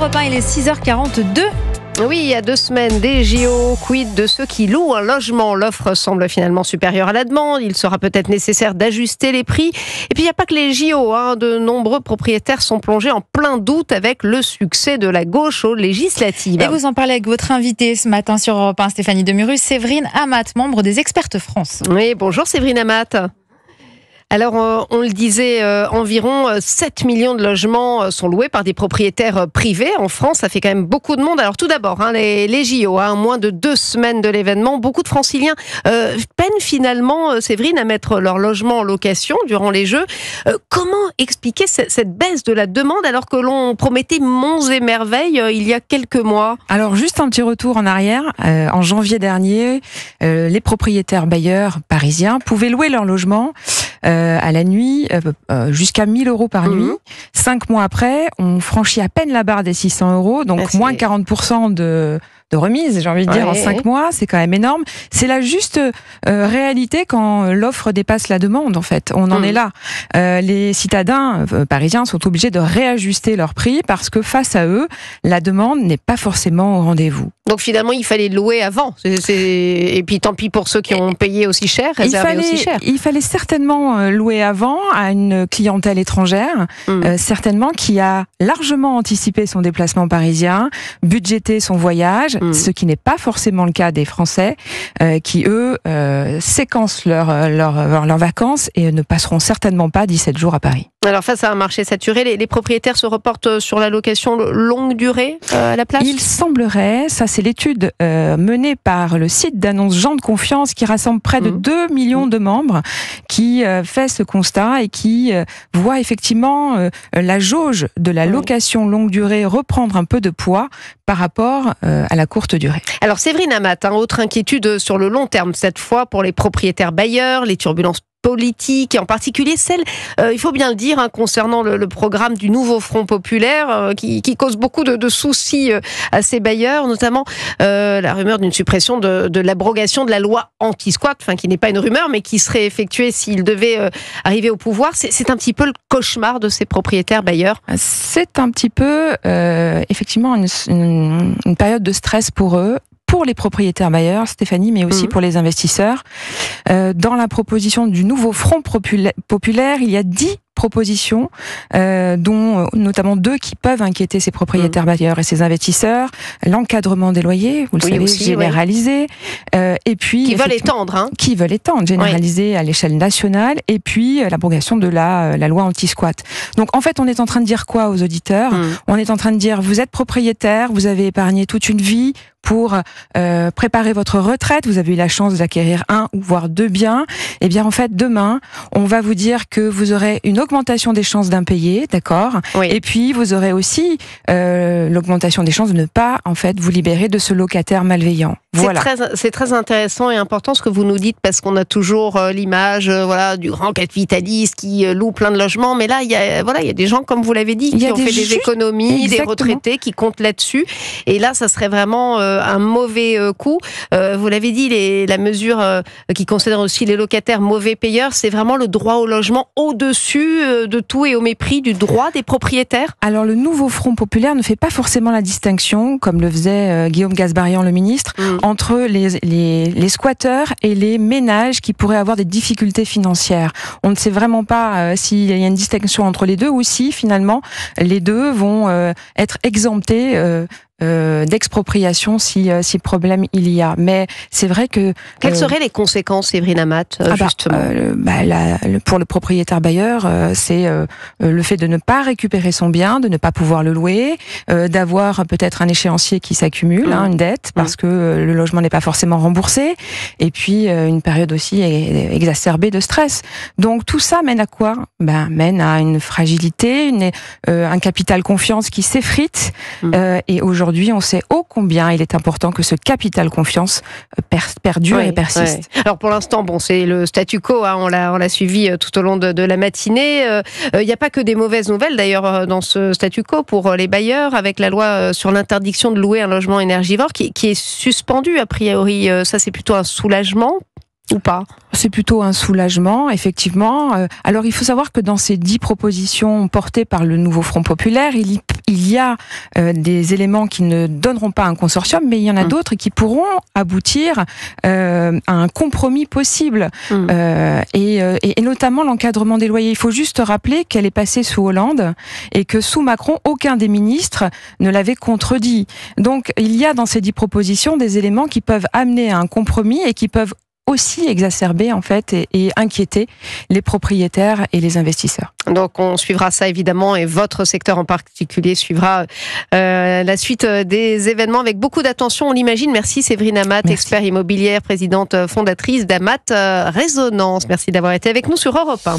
Europe 1, il est 6h42. Oui, il y a 2 semaines, des JO, quid de ceux qui louent un logement. L'offre semble finalement supérieure à la demande. Il sera peut-être nécessaire d'ajuster les prix. Et puis, il n'y a pas que les JO. De nombreux propriétaires sont plongés en plein doute avec le succès de la gauche aux législatives. Et vous en parlez avec votre invitée ce matin sur Europe 1, Stéphanie Demurus, Séverine Amat, membre des Expertes France. Oui, bonjour Séverine Amat. Alors, on le disait, environ 7 millions de logements sont loués par des propriétaires privés. En France, ça fait quand même beaucoup de monde. Alors, tout d'abord, les JO, moins de 2 semaines de l'événement. Beaucoup de franciliens peinent finalement, Séverine, à mettre leur logement en location durant les Jeux. Comment expliquer cette baisse de la demande alors que l'on promettait monts et merveilles il y a quelques mois ? Alors, juste un petit retour en arrière. En janvier dernier, les propriétaires bailleurs parisiens pouvaient louer leur logement à la nuit, jusqu'à 1 000 € par nuit. 5 mois après, on franchit à peine la barre des 600 €, donc moins 40% de remise, j'ai envie de dire, en 5 mois, c'est quand même énorme. C'est la juste réalité quand l'offre dépasse la demande, en fait. On en est là. Les citadins parisiens sont obligés de réajuster leur prix parce que face à eux, la demande n'est pas forcément au rendez-vous. Donc finalement, il fallait louer avant. Et puis tant pis pour ceux qui ont payé aussi cher, réservé aussi cher. Il fallait certainement louer avant à une clientèle étrangère, certainement qui a largement anticipé son déplacement parisien, budgété son voyage, ce qui n'est pas forcément le cas des Français, qui eux séquencent leurs vacances et ne passeront certainement pas 17 jours à Paris. Alors face à un marché saturé, les propriétaires se reportent sur la location longue durée à la place ? Il semblerait, ça c'est l'étude menée par le site d'annonce Gens de Confiance qui rassemble près de 2 millions de membres, qui fait ce constat et qui voit effectivement la jauge de la location longue durée reprendre un peu de poids par rapport à la courte durée. Alors Séverine Amat, autre inquiétude sur le long terme cette fois pour les propriétaires bailleurs, les turbulences politique, et en particulier celle, il faut bien le dire, concernant le programme du nouveau Front populaire, qui cause beaucoup de soucis à ces bailleurs, notamment la rumeur d'une suppression de l'abrogation de la loi anti-squat, qui n'est pas une rumeur, mais qui serait effectuée s'il devait arriver au pouvoir. C'est un petit peu le cauchemar de ces propriétaires bailleurs. C'est un petit peu, effectivement, une période de stress pour eux. Pour les propriétaires bailleurs, Stéphanie, mais aussi pour les investisseurs. Dans la proposition du nouveau Front populaire, il y a 10 propositions, dont notamment 2 qui peuvent inquiéter ces propriétaires bailleurs et ces investisseurs. L'encadrement des loyers, vous le savez, aussi, généralisé. Et puis, qui veulent étendre. Qui veulent étendre, généralisé à l'échelle nationale. Et puis, l'abrogation de la loi anti-squat. Donc, en fait, on est en train de dire quoi aux auditeurs ? On est en train de dire, vous êtes propriétaire, vous avez épargné toute une vie pour préparer votre retraite, vous avez eu la chance d'acquérir 1 ou voire 2 biens, et bien en fait demain, on va vous dire que vous aurez une augmentation des chances d'impayé, d'accord ? Et puis vous aurez aussi l'augmentation des chances de ne pas en fait vous libérer de ce locataire malveillant. Voilà. C'est très intéressant et important ce que vous nous dites, parce qu'on a toujours l'image du grand capitaliste qui loue plein de logements, mais là il y a des gens, comme vous l'avez dit, qui ont fait des économies, des retraités qui comptent là-dessus, et là ça serait vraiment un mauvais coup. Vous l'avez dit, la mesure qui considère aussi les locataires mauvais payeurs, c'est vraiment le droit au logement au-dessus de tout et au mépris du droit des propriétaires. Alors le nouveau Front populaire ne fait pas forcément la distinction, comme le faisait Guillaume Kasbarian, le ministre, entre les squatteurs et les ménages qui pourraient avoir des difficultés financières. On ne sait vraiment pas s'il y a une distinction entre les deux ou si finalement les deux vont être exemptés d'expropriation si problème il y a. Mais c'est vrai que... Quelles seraient les conséquences, Séverine Amat, justement pour le propriétaire bailleur, c'est le fait de ne pas récupérer son bien, de ne pas pouvoir le louer, d'avoir peut-être un échéancier qui s'accumule, une dette, parce que le logement n'est pas forcément remboursé, et puis une période aussi exacerbée de stress. Donc tout ça mène à quoi ? Mène à une fragilité, un capital confiance qui s'effrite, et aujourd'hui, on sait ô combien il est important que ce capital confiance perdure et persiste. Alors pour l'instant, c'est le statu quo, on l'a suivi tout au long de la matinée. Il n'y a pas que des mauvaises nouvelles d'ailleurs dans ce statu quo pour les bailleurs, avec la loi sur l'interdiction de louer un logement énergivore qui est suspendue a priori. Ça, c'est plutôt un soulagement. ou pas? C'est plutôt un soulagement, effectivement. Alors, il faut savoir que dans ces 10 propositions portées par le nouveau Front populaire, il y a des éléments qui ne donneront pas un consortium, mais il y en a d'autres qui pourront aboutir à un compromis possible. Et notamment l'encadrement des loyers. Il faut juste rappeler qu'elle est passée sous Hollande et que sous Macron, aucun des ministres ne l'avait contredit. Donc, il y a dans ces 10 propositions des éléments qui peuvent amener à un compromis et qui peuvent aussi exacerber en fait et inquiéter les propriétaires et les investisseurs. Donc on suivra ça évidemment et votre secteur en particulier suivra la suite des événements avec beaucoup d'attention, on l'imagine. Merci Séverine Amat, expert immobilière, présidente fondatrice d'Amat Résonance. Merci d'avoir été avec nous sur Europe 1.